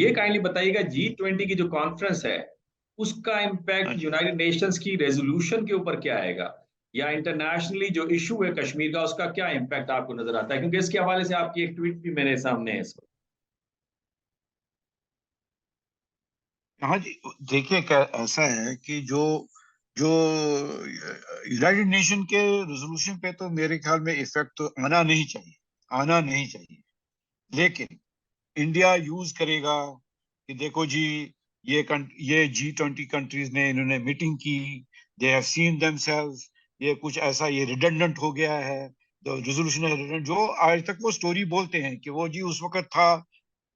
ये काइंडली बताइएगा G20 की जो कॉन्फ्रेंस है उसका इम्पैक्ट यूनाइटेड नेशंस की रेजोल्यूशन के ऊपर क्या आएगा, या इंटरनेशनली जो इशू है कश्मीर का उसका क्या इम्पैक्ट आपको नजर आता है, क्योंकि इसके हवाले से आपकी एक ट्वीट भी मेरे सामने है इस वक्त। हाँ जी, देखिए क्या ऐसा है कि जो जो यूनाइटेड नेशन के रेजोल्यूशन पे तो मेरे ख्याल में इफेक्ट तो आना नहीं चाहिए। लेकिन इंडिया यूज करेगा कि देखो जी, ये G20 कंट्रीज ने इन्होंने मीटिंग की, दे हैव सीन देमसेल्व्स, ये कुछ ऐसा ये रिडंडेंट हो गया है, तो रेजोल्यूशन है redundant, जो आज तक वो स्टोरी बोलते हैं कि वो जी उस वक्त था,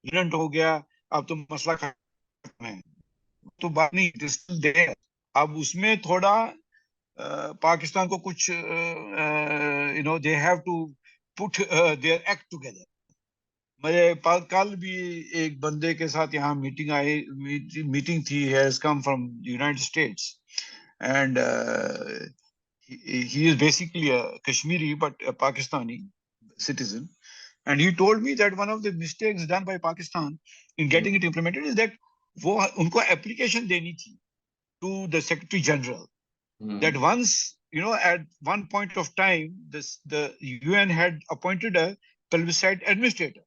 रिडंडेंट हो गया, अब तो मसला खत्म है। तो बात नहीं, it is still there। अब उसमें थोड़ा पाकिस्तान को कुछ दे have to put their act together. कल भी एक बंदे के साथ यहाँ मीटिंग थी, has come from United States, and he is basically a Kashmiri but a Pakistani citizen, and he told me that one of the mistakes done by Pakistan in getting it implemented is that वो उनको application देनी थी to the Secretary General, that once, at one point of time, the UN had appointed a plebiscite administrator,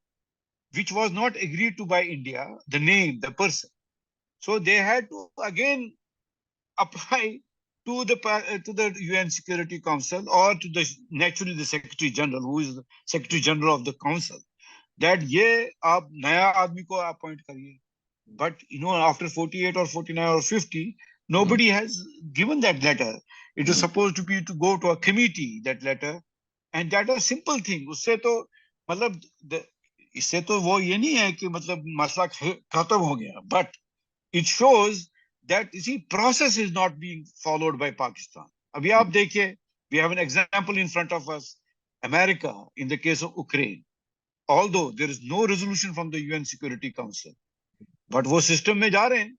which was not agreed to by India, the name, the person. So they had to again apply to the UN Security Council, or to naturally the Secretary General, who is the Secretary General of the Council, that ये आप नया आदमी को appoint करिए। But after 48 or 49 or 50, nobody has given that letter. It is supposed to be to go to a committee, that letter, and that a simple thing। उससे तो मतलब इससे तो वो ये नहीं है कि मतलब मसला खत्म हो गया, but it shows that you see process is not being followed by Pakistan। अभी आप देखिए, we have an example in front of us, America, in the case of Ukraine, although there is no resolution from the UN Security Council, but वो system में जा रहे हैं।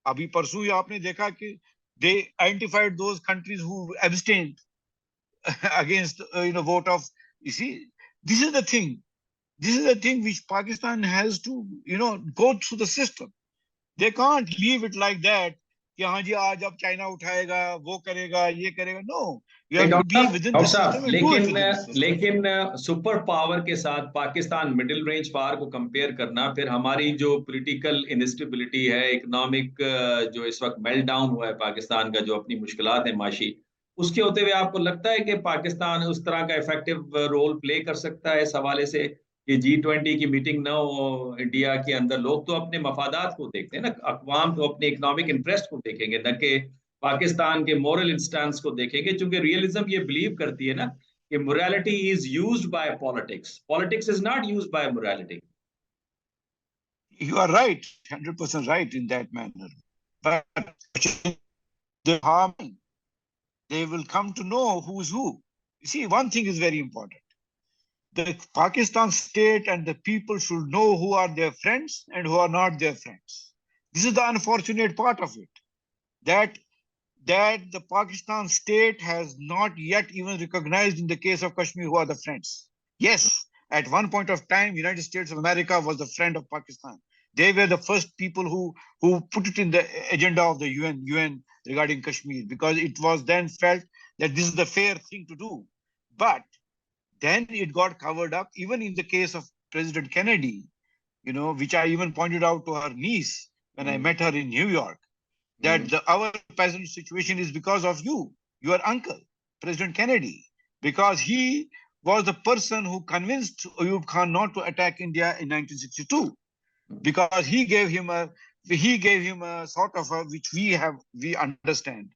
अभी परसों ही आपने देखा कि they identified those countries who abstained against vote of, you see, this is the thing which Pakistan has to go through the system। they can't leave it like that कि हाँ जी आज अब चाइना उठाएगा, वो करेगा, ये करेगा। No, you have to be within the system and do it लेकिन within the system। लेकिन सुपर पावर के साथ पाकिस्तान मिडिल रेंज पावर को कंपेयर करना, फिर हमारी जो पॉलिटिकल इनस्टेबिलिटी है, इकोनॉमिक जो इस वक्त मेल्ट डाउन हुआ है पाकिस्तान का, जो अपनी मुश्किलात है माशी, उसके होते हुए आपको लगता है कि पाकिस्तान उस तरह का इफेक्टिव रोल प्ले कर सकता है इस हवाले से कि G20 की मीटिंग ना हो इंडिया के अंदर? लोग तो अपने मफादात को देखते हैं ना, अकवाम तो अपने इकोनॉमिक इंटरेस्ट को देखेंगे, न कि पाकिस्तान के मोरल इंस्टेंस को देखेंगे, क्योंकि रियलिज्म ये बिलीव करती है ना कि morality is used by politics, politics is not used by morality. You are right, 100% right in that manner, but the harm, they will come to know who's who। You see, one thing is very important: the Pakistan state and the people should know who are their friends and who are not their friends। This is the unfortunate part of it, that the Pakistan state has not yet even recognized in the case of Kashmir who are the friends। Yes, at one point of time, United States of America was the friend of Pakistan। They were the first people who put it in the agenda of the UN regarding Kashmir, because it was then felt that this is the fair thing to do. But then it got covered up, even in the case of President Kennedy, which I even pointed out to her niece when I met her in New York, that our present situation is because of you, your uncle, President Kennedy, because he was the person who convinced Ayub Khan not to attack India in 1962, because he gave him a sort of which we understand,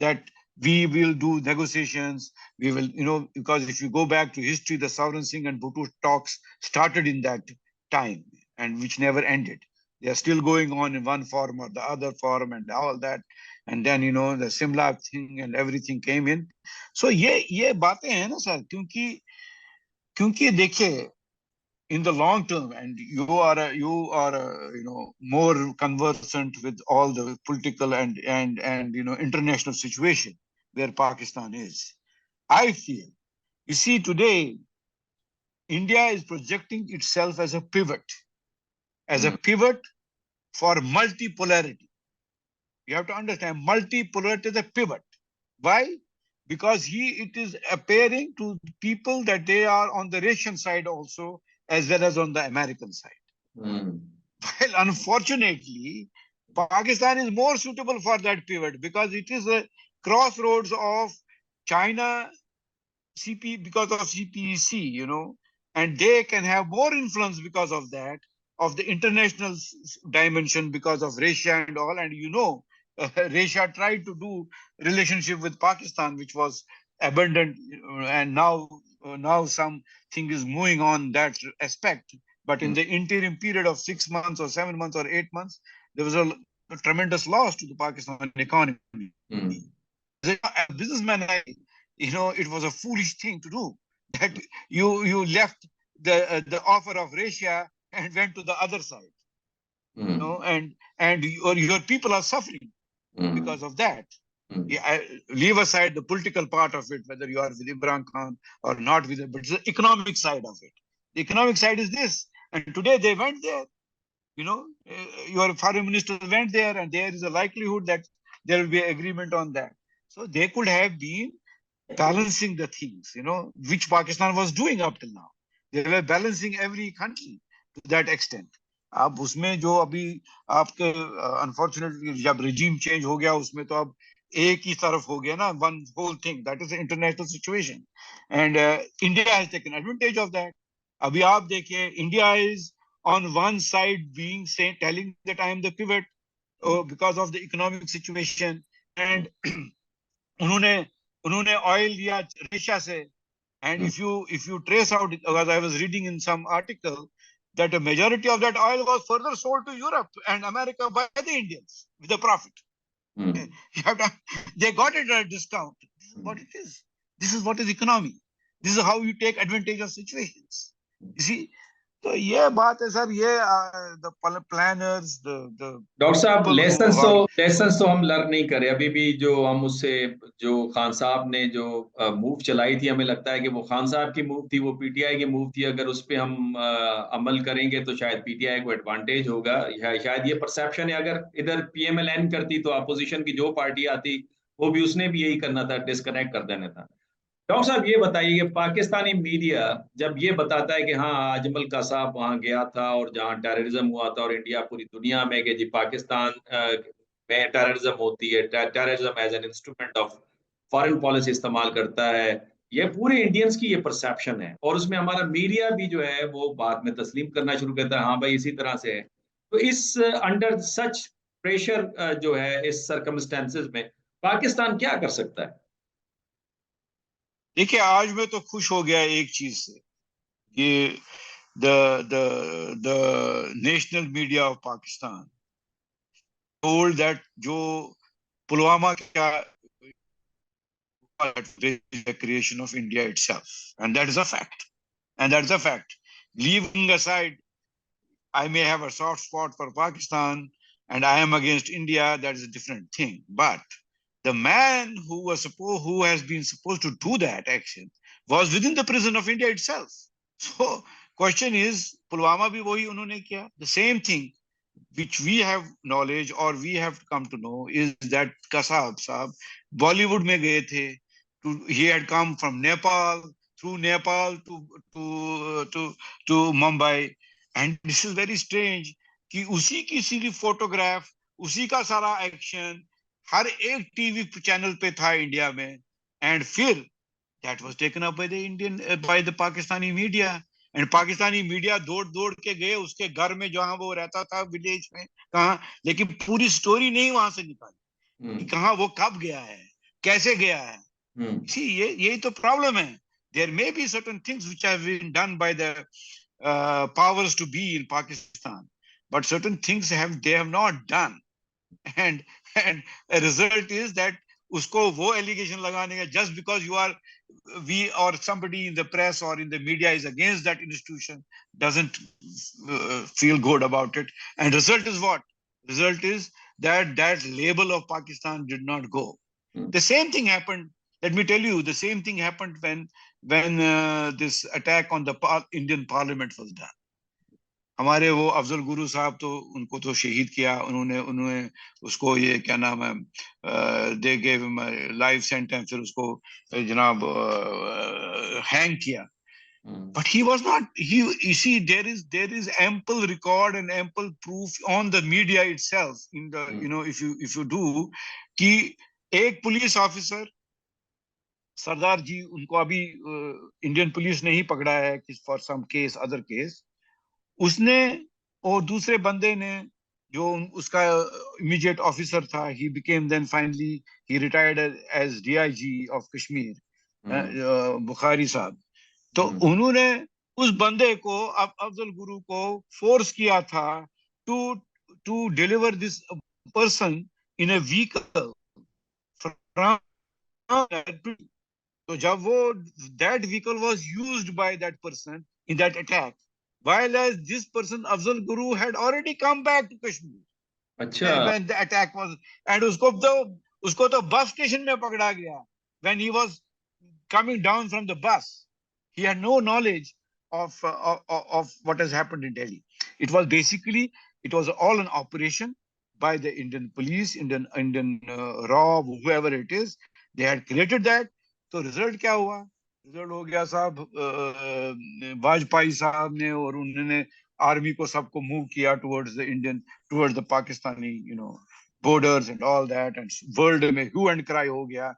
that we will do negotiations, we will, because if you go back to history, the Sovereign Singh and Bhutto talks started in that time, and which never ended। They are still going on in one form or the other form and all that, and then the Simla thing and everything came in। So ये बातें हैं ना sir, क्योंकि देखिए, in the long term, and you are more conversant with all the political and international situation where Pakistan is, I feel, you see, today India is projecting itself as a pivot for multipolarity. You have to understand, multipolarity is a pivot. Why? Because it is appearing to people that they are on the Russian side also, as well as on the American side. Hmm. Well, unfortunately, Pakistan is more suitable for that pivot because it is a crossroads of China, because of CPEC, and they can have more influence because of that, of the international dimension because of Russia and all. And Russia tried to do relationship with Pakistan, which was abandoned, and now something is moving on that aspect. But in the interim period of 6 months or 7 months or 8 months, there was a tremendous loss to the Pakistan economy. Hmm. As a businessman, it was a foolish thing to do. That you left the offer of Russia and went to the other side. Hmm. And your people are suffering Hmm. because of that. Hmm. Leave aside the political part of it, whether you are with Imran Khan or not with it, but it's the economic side of it. The economic side is this. And today they went there. Your foreign minister went there, and there is a likelihood that there will be agreement on that. So they could have been balancing the things, which Pakistan was doing up till now. They were balancing every country to that extent. अब उसमें जो अभी आपके unfortunately जब regime change हो गया उसमें तो अब एक ही तरफ हो गया ना, one whole thing. That is the international situation, and India has taken advantage of that. अभी आप देखिए, India is on one side telling that I am the pivot because of the economic situation, and उन्होंने उन्होंने oil लिया Russia से. And if you trace out, because I was reading in some article that a majority of that oil was further sold to Europe and America by the Indians with a profit. Hmm. They got it at a discount. This is what it is. This is what is economy. This is how you take advantage of situations. You see, तो ये बात है sir, ये the planners, the doctor साहब, people who are lessons तो हम learn नहीं करे अभी भी। जो हम उससे, जो खान साहब ने जो मूव चलाई थी, हमें लगता है कि वो खान साहब की मूव थी, वो पीटीआई की मूव थी। अगर उस पे हम अमल करेंगे तो शायद पीटीआई को एडवांटेज होगा, शायद ये परसेप्शन है। अगर इधर पीएमएलएन करती तो अपोजिशन की जो पार्टी आती, वो भी उसने भी यही करना था, डिस्कनेक्ट कर देना था। डॉक्टर साहब ये बताइए कि पाकिस्तानी मीडिया जब ये बताता है कि हाँ अजमल कसाब वहां गया था और जहां टेररिज्म हुआ था, और इंडिया पूरी दुनिया में कि जी पाकिस्तान में टेररिज्म होती है, terrorism as an instrument of foreign policy इस्तेमाल करता है, ये पूरे इंडियंस की ये परसेप्शन है। और उसमें हमारा मीडिया भी जो है वो बाद में तस्लीम करना शुरू करता है, हाँ भाई इसी तरह से है। तो इस अंडर सच प्रेशर जो है, इस सर्कमस्टेंसेस में पाकिस्तान क्या कर सकता है? देखिए, आज मैं तो खुश हो गया एक चीज से कि the national media of Pakistan told that जो पुलवामा का the creation of India itself, and that is a fact. And that's a fact. Leaving aside, I may have a soft spot for Pakistan and I am against India, that is a different thing. But the man who has been supposed to do that action was within the prison of India itself. So question is, Pulwama bhi wahi unhone kiya. The same thing which we have knowledge or we have come to know is that Kasab Saab Bollywood mein gaye the. He had come from Nepal, through Nepal to Mumbai. And this is very strange कि उसी की सीधी photograph, उसी का सारा action हर एक TV channel पे था India में. एंड फिर that was taken up by the Pakistani media. And Pakistani media दौड़ के गए उसके घर में जहां वो रहता था, विलेज में कहा, लेकिन पूरी स्टोरी नहीं वहां से निकाली कि कहां वो कब गया है, कैसे गया है. See, यही तो प्रॉब्लम है. There may be certain things which have been done by the powers to be in Pakistan, but certain things they have not done. And a result is that usko wo allegation lagane ka, just because we or somebody in the press or in the media is against that institution doesn't feel good about it. And result is what? Result is that label of Pakistan did not go. The same thing happened. Let me tell you, the same thing happened when this attack on the Indian Parliament was done. हमारे वो अफजल गुरु साहब तो उनको तो शहीद किया उन्होंने उन्होंने उसको ये क्या नाम है दे गेव लाइफ सेंटेंस, फिर उसको जनाब हैंग किया. But he was not. You see, there is ample record and ample proof on the media itself. In the if you do, कि एक पुलिस ऑफिसर सरदार जी उनको अभी इंडियन पुलिस ने ही पकड़ा है for some case other case. उसने और दूसरे बंदे ने जो उसका इमीडिएट ऑफिसर था, he became then finally he retired as DIG of Kashmir, Bukhari sahab. तो उन्होंने उस बंदे को अफजल गुरु को फोर्स किया था to to deliver this person in a vehicle from. तो जब वो that vehicle was used by that person in that attack, while as this person Afzal Guru had already come back to Kashmir. अच्छा. When the attack was, and उसको तो bus station में पकड़ा गया. When he was coming down from the bus, he had no knowledge of what has happened in Delhi. It was basically, it was all an operation by the Indian police, Indian RAW, whoever it is. They had created that. तो result क्या हुआ? Result हो गया साहब, वाजपेयी साहब ने और उन्होंने आर्मी को सबको मूव किया towards the Pakistani borders and all that, and world में ह्यू एंड क्राई हो गया.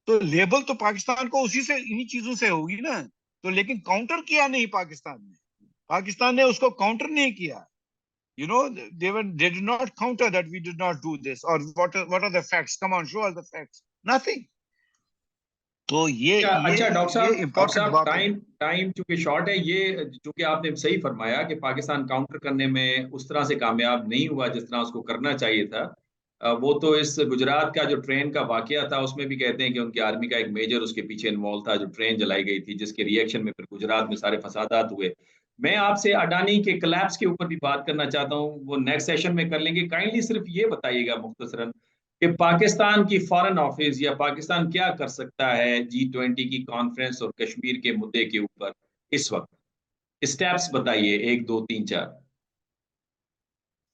तो लेबल तो पाकिस्तान को उसी से, इन्हीं चीजों से होगी ना. तो लेकिन काउंटर किया नहीं पाकिस्तान ने उसको काउंटर नहीं किया. They did not counter that we did not do this, or what are the facts, come on, show us the facts. Nothing. तो अच्छा डॉक्टर साहब बात है. टाइम चूंकि शॉर्ट है, ये चूंकि आपने सही फरमाया कि पाकिस्तान काउंटर करने में उस तरह से कामयाब नहीं हुआ जिस तरह उसको करना चाहिए था. वो तो इस गुजरात का जो ट्रेन का वाकया था उसमें भी कहते हैं कि उनकी आर्मी का एक मेजर उसके पीछे इन्वॉल्व था, जो ट्रेन जलाई गई थी, जिसके रिएक्शन में फिर गुजरात में सारे फसादात हुए. मैं आपसे अडानी के कलैप्स के ऊपर भी बात करना चाहता हूँ, वो नेक्स्ट सेशन में कर लेंगे. काइंडली सिर्फ ये बताइएगा मुख्तसरन कि पाकिस्तान की फॉरेन ऑफिस या पाकिस्तान क्या कर सकता है G20 की कॉन्फ्रेंस और कश्मीर के मुद्दे के ऊपर इस वक्त. स्टेप्स बताइए, 1 2 3 4.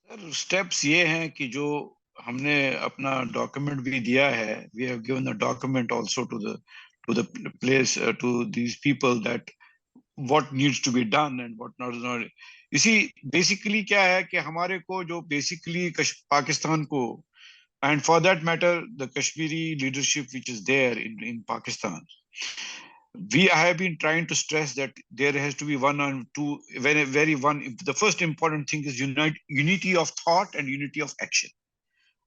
सर स्टेप्स ये हैं कि जो हमने अपना डॉक्यूमेंट भी दिया है, we have given a document also to the place to these people that what needs to be done and what not. इसी बेसिकली क्या है कि हमारे को जो बेसिकली पाकिस्तान को, and for that matter the Kashmiri leadership which is there in Pakistan, we have been trying to stress that there has to be one and two the first important thing is unity of thought and unity of action.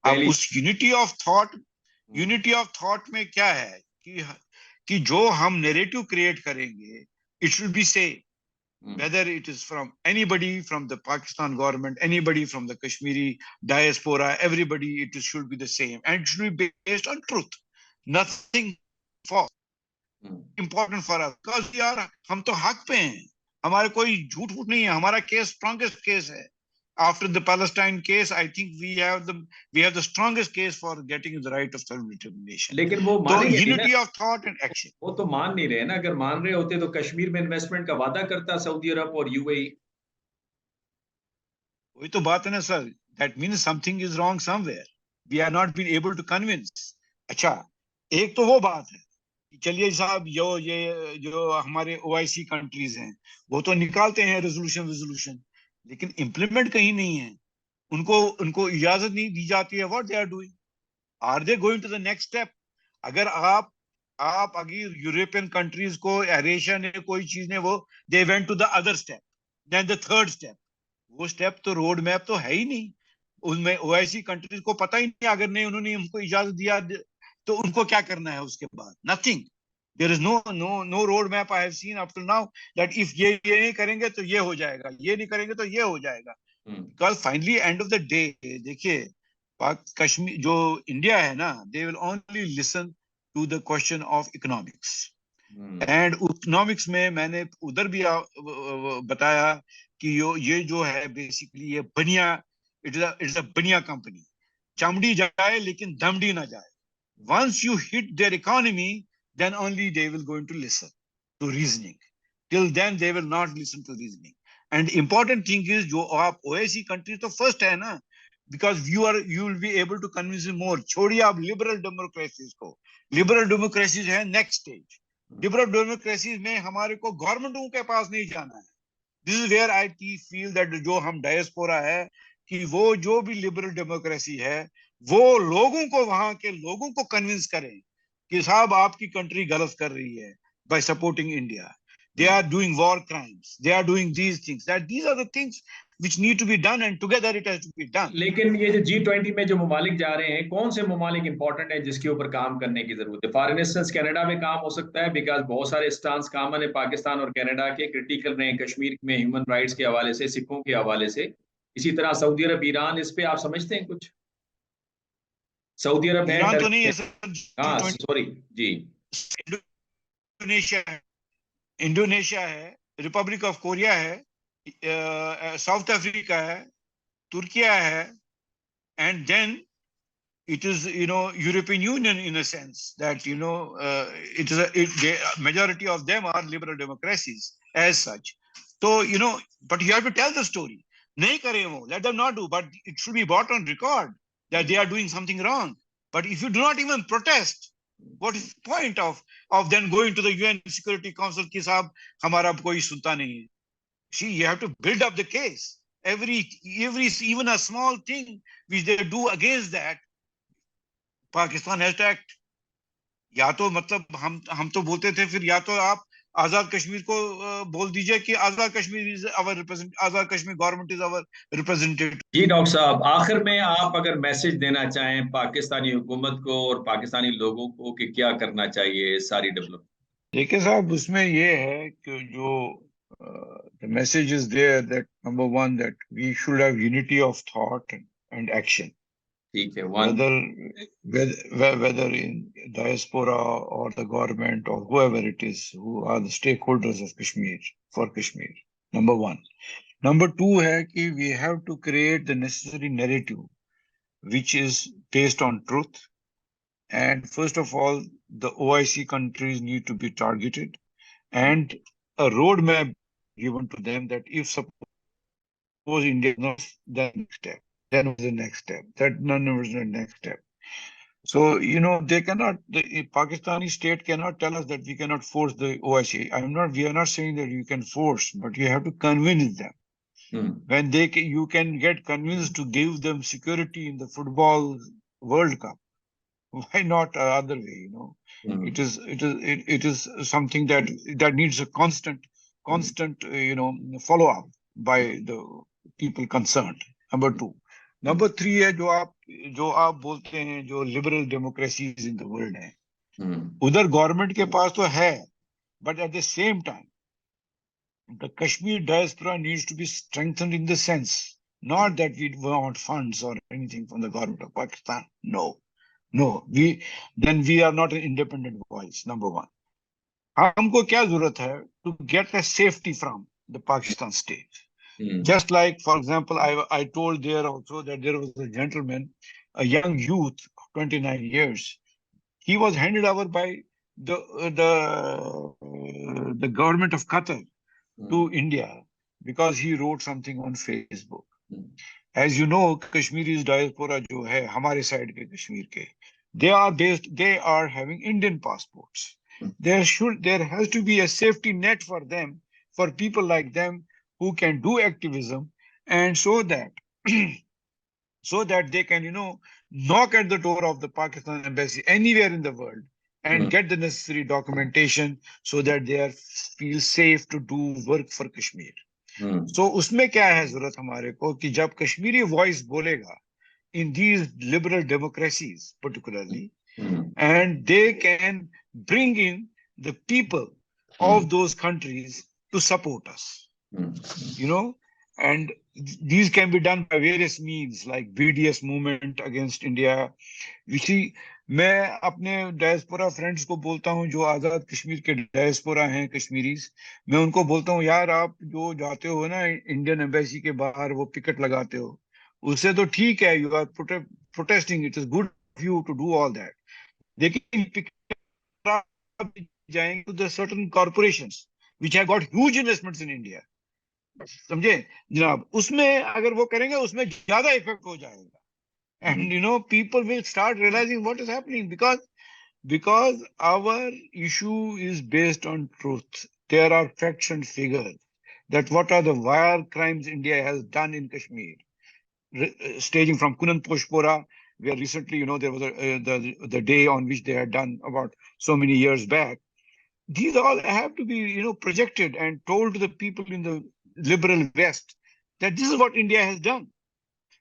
अब उस unity of thought में क्या है कि जो हम narrative create करेंगे, it should be say whether it is from anybody, from the Pakistan government, anybody from the Kashmiri diaspora, everybody, should be the same, and it should be based on truth, nothing false. Important for us because यार हम तो हक पे हैं, हमारे कोई झूठ नहीं है, हमारा केस स्ट्रॉन्गेस्ट केस है. After the Palestine case, I think we have the strongest case for getting the right of self-determination. लेकिन वो तो unity of thought and action. वो तो मान नहीं रहे ना. अगर मान रहे होते तो कश्मीर में इन्वेस्टमेंट का वादा करता सऊदी अरब और यूएई. वही तो बात है ना sir. That means something is wrong somewhere. We are not been able to convince. अच्छा, एक तो वो बात है. चलिए साहब, जो हमारे OIC कंट्रीज हैं वो तो निकालते हैं रेजोल्यूशन, लेकिन इम्प्लीमेंट कहीं नहीं है. उनको इजाजत नहीं दी जाती है. What they are doing? Are they going to the next step? अगर आप अगर यूरोपियन कंट्रीज को, एशिया ने कोई चीज ने, वो they went to the other step, then the third step. वो स्टेप तो रोड मैप तो है ही नहीं उनमें. OIC कंट्रीज को पता ही नहीं. अगर नहीं उन्होंने हमको इजाजत दिया तो उनको क्या करना है उसके बाद? Nothing. There is no road map I have seen up till now that if ये नहीं करेंगे तो ये हो जाएगा, ये नहीं करेंगे तो ये हो जाएगा. Because finally end of the day, देखिए कश्मीर जो इंडिया है ना, they will only listen to the question of economics. And economics में मैंने उधर भी बताया कि ये जो है बेसिकली ये बनिया, it's a बनिया कंपनी. चमड़ी जाए लेकिन दमड़ी ना जाए. Once you hit their economy, then only they will going to listen to reasoning. Till then, they will not listen to reasoning. And important thing is जो आप OIC country तो first है ना, because you will be able to convince him more. छोड़िए आप liberal democracies को, liberal democracies है next stage. Liberal democracies में हमारे को गवर्नमेंटों के पास नहीं जाना है. This is where I feel that जो हम डायस्पोरा है कि वो जो भी लिबरल डेमोक्रेसी है वो लोगों को, वहां के लोगों को कन्विंस करें कि साहब आपकी कंट्री गलत कर रही है by supporting India. They are doing war crimes. They are doing these things. These are the things which need to be done, and together it has to be done. लेकिन ये जो G20 में जो ममालिक जा रहे हैं, कौन से ममालिक इंपॉर्टेंट है जिसके ऊपर काम करने की जरूरत है? फॉर इंस्टेंस कनाडा में काम हो सकता है, बिकॉज बहुत सारे स्टांस कॉमन है पाकिस्तान और कनाडा के, क्रिटिकल रहे हैं कश्मीर में ह्यूमन राइट्स के हवाले से, सिखों के हवाले से. इसी तरह सऊदी अरब, ईरान, इस पे आप समझते हैं कुछ? सऊदी अरब है, ईरान तो नहीं है सर. हाँ सॉरी जी. इंडोनेशिया है, इंडोनेशिया है, रिपब्लिक ऑफ कोरिया है, साउथ अफ्रीका है, तुर्किया है, and then it is, European Union in a sense that, it is the majority of them are liberal democracies as such. So, but you have to tell the story. Nahi kare wo, let them not do, but it should be brought on record that they are doing something wrong. But if you do not even protest, what is the point of then going to the UN Security Council ki sahab hamara koi sunta nahi hai? See, you have to build up the case. Every even a small thing which they do against that, Pakistan has to act. या तो मतलब हम तो बोलते थे, फिर या तो आप आजाद कश्मीर को बोल दीजिए कि Azad Kashmir is our represent, Azad Kashmir government is our representative. जी डॉक्टर साहब, आखिर में आप अगर मैसेज देना चाहें पाकिस्तानी हुकूमत को और पाकिस्तानी लोगों को कि क्या करना चाहिए सारी डेवलपमेंट? देखिए साहब, उसमें ये है कि जो the message is there that number one, that we should have unity of thought and action. ठीक है. whether in diaspora or the government or whoever it is who are the stakeholders of Kashmir, for Kashmir. Number one. Number two है कि we have to create the necessary narrative which is based on truth. And first of all, the OIC countries need to be targeted and a roadmap given to them that if suppose India is not the next step, then was the next step, that none was the next step. So, they cannot, the Pakistani state cannot tell us that we cannot force the OIC. We are not saying that you can force, but you have to convince them. When you can get convinced to give them security in the football World Cup, why not other way, It is something that needs a constant, follow up by the people concerned. Number two. Number three है जो आप बोलते हैं जो liberal democracies in the world है, उधर government के पास तो है, but at the same time the Kashmir diaspora needs to be strengthened in the sense, not that we want funds or anything from the government of Pakistan. No, we are not an independent voice. Number one. हमको क्या जरूरत है to get a safety from the Pakistan state. Just like, for example, I told there also that there was a gentleman, a young youth, 29 years. He was handed over by the government of Qatar to India because he wrote something on Facebook. As you know, Kashmiri's diaspora जो है हमारे side के कश्मीर के, they are having Indian passports. There has to be a safety net for them, for people like them who can do activism, and so that they can, knock at the door of the Pakistan embassy anywhere in the world and get the necessary documentation so that they feel safe to do work for Kashmir. So उसमें क्या है जरूरत हमारे को कि जब Kashmiri voice बोलेगा in these liberal democracies particularly, and they can bring in the people of those countries to support us. And these can be done by various means like BDS movement against India. You see, मैं अपने diaspora friends को बोलता हूँ जो आजाद कश्मीर के diaspora हैं Kashmiris, मैं उनको बोलता हूँ यार आप जो जाते हो ना इंडियन एम्बेसी के बाहर वो पिकेट लगाते हो, उससे तो ठीक है, you are protesting, it is good of you to do all that, लेकिन पिकेट जाएंगे to the certain corporations which have got huge investments in India. समझे जनाब, उसमें अगर वो करेंगे उसमें ज्यादा इफेक्ट हो जाएगा. हम्म, And people will start realizing what is happening, because our issue is based on truth. There are facts and figures that what are the war crimes India has done in Kashmir, staging from Kunan Poshpora, where recently, there was the day on which they had done about so many years back. These all have to be, projected and told to the people in the liberal West that this is what India has done,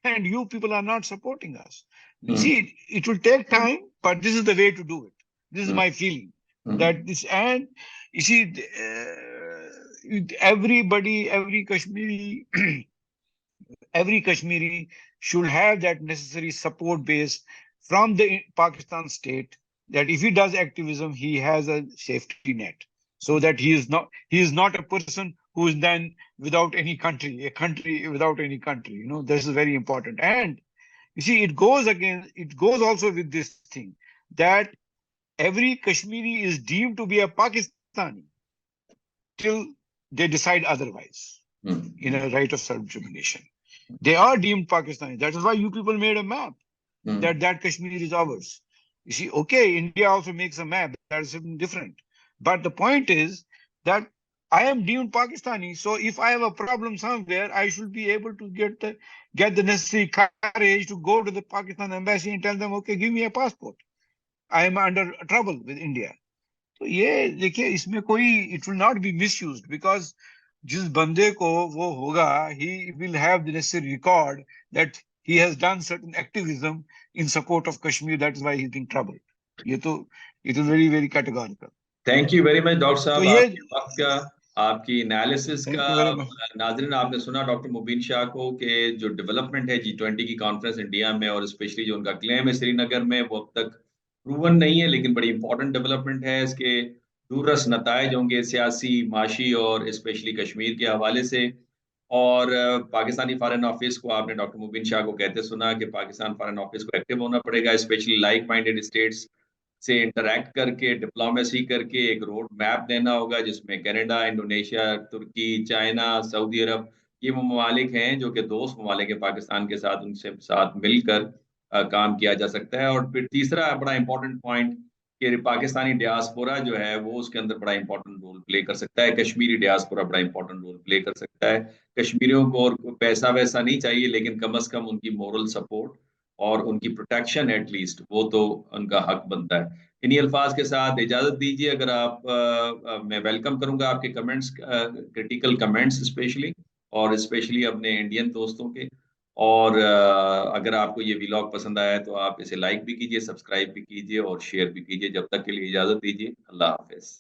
and you people are not supporting us. Hmm, See, it will take time, but this is the way to do it. This is hmm, my feeling. Hmm, That this, and you see, everybody, every Kashmiri should have that necessary support base from the Pakistan state, that if he does activism, he has a safety net, so that he is not a person who is then without any country, a country without any country. This is very important. And you see, it goes also with this thing that every Kashmiri is deemed to be a Pakistani till they decide otherwise in hmm, a right of self-determination. They are deemed Pakistani. That is why you people made a map hmm, that Kashmir is ours. You see, okay, India also makes a map. That is something different. But the point is that I am deemed Pakistani. So if I have a problem somewhere, I should be able to get the necessary courage to go to the Pakistan embassy and tell them, okay, give me a passport. I am under trouble with India. तो ये देखिए, इसमें कोई, it will not be misused, because जिस बंदे को वो होगा, he will have the necessary record that he has done certain activism in support of Kashmir, that is why he is being troubled. ये तो it is very very categorical. Thank you very much doctor तो साहब, ये, आपके वक्त का, आपकी analysis का। Thank you very much. नाजरीन, आपने सुना डॉक्टर मुबीन शाह को कि जो डेवलपमेंट है G20 की कॉन्फ्रेंस इंडिया में, और स्पेशली जो उनका क्लेम है श्रीनगर में, वो अब तक प्रूवन नहीं है, लेकिन बड़ी इंपॉर्टेंट डेवलपमेंट है। इसके दूरस नतायज होंगे सियासी, माशी और स्पेशली कश्मीर के हवाले से। और पाकिस्तानी फॉरेन ऑफिस को आपने डॉक्टर मुबीन शाह को कहते सुना कि पाकिस्तान फॉरेन ऑफिस को एक्टिव होना पड़ेगा, स्पेशली लाइक माइंडेड स्टेट्स से इंटरैक्ट करके, डिप्लोमेसी करके एक रोड मैप देना होगा, जिसमें कनाडा, इंडोनेशिया, तुर्की, चाइना, सऊदी अरब, ये वो ममालिक हैं जो कि दोस्त ममालिक है पाकिस्तान के साथ, उनसे साथ मिलकर काम किया जा सकता है। और फिर तीसरा बड़ा इंपॉर्टेंट पॉइंट कि पाकिस्तानी डियास्पोरा जो है वो उसके अंदर बड़ा इंपॉर्टेंट रोल प्ले कर सकता है, कश्मीरी डियास्पोरा बड़ा इंपॉर्टेंट रोल प्ले कर सकता है। कश्मीरियों को और कोई पैसा वैसा नहीं चाहिए, लेकिन कम से कम उनकी मोरल सपोर्ट और उनकी प्रोटेक्शन एटलीस्ट, वो तो उनका हक बनता है। इन्हीं अल्फाज के साथ इजाजत दीजिए। अगर आप मैं वेलकम करूंगा आपके कमेंट्स, क्रिटिकल कमेंट्स स्पेशली, और स्पेशली अपने इंडियन दोस्तों के। और अगर आपको ये व्लॉग पसंद आया है तो आप इसे लाइक भी कीजिए, सब्सक्राइब भी कीजिए और शेयर भी कीजिए। जब तक के लिए इजाजत दीजिए, अल्लाह हाफिज।